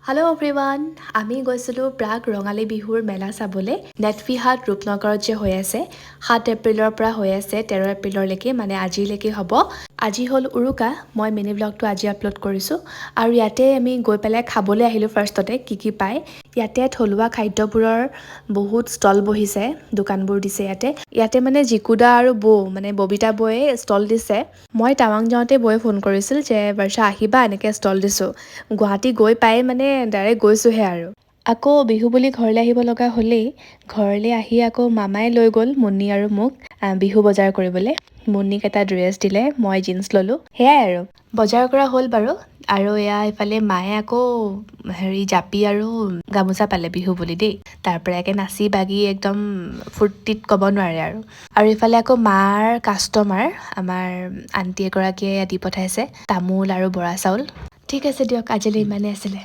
Hello' everyone, আমি গৈছিলোঁ প্ৰাগ ৰঙালী বিহুৰ মেলা চাবলৈ। নেটফিহাট ৰূপনগৰত যে হৈ আছে, 7 এপ্ৰিলৰ পৰা হৈ আছে 13 এপ্ৰিললৈকে, মানে আজিলৈকে হ'ব। আজি হ'ল উৰুকা। মই মিনি ব্লগটো আজি আপলোড কৰিছোঁ আৰু ইয়াতে আমি গৈ পেলাই খাবলৈ আহিলোঁ। ফাৰ্ষ্টতে কি পায় ইয়াতে থলুৱা খাদ্যবোৰৰ বহুত ষ্টল বহিছে, দোকানবোৰ দিছে ইয়াতে মানে জিকুদা আৰু মানে ববিতা বৌয়ে ষ্টল দিছে। মই টাৱাং যাওঁতে বৌয়ে ফোন কৰিছিল যে বৰ্ষা আহিবা, এনেকৈ ষ্টল দিছোঁ। গুৱাহাটী গৈ পাই মানে ডাইৰেক্ট গৈছোঁহে আৰু। আকৌ বিহু বুলি ঘৰলৈ আহিব লগা হ'লেই। ঘৰলৈ আহি আকৌ মামাই লৈ গ'ল মুন্নি আৰু মোক বিহু বজাৰ কৰিবলৈ। মুন্নিক এটা ড্ৰেছ দিলে, মই জিন্স ল'লোঁ। সেয়াই আৰু বজাৰ কৰা হ'ল বাৰু। আৰু এয়া ইফালে মায়ে আকৌ জাপি আৰু গামোচা পালে বিহু বুলি দেই। তাৰ পৰা একে নাচি বাগি একদম ফূৰ্তিত ক'ব নোৱাৰে আৰু ইফালে আকৌ মাৰ কাষ্টমাৰ আমাৰ আণ্টি এগৰাকীয়ে দি পঠাইছে তামোল আৰু বৰা চাউল। ঠিক আছে দিয়ক, আজিলৈ ইমানেই আছিলে।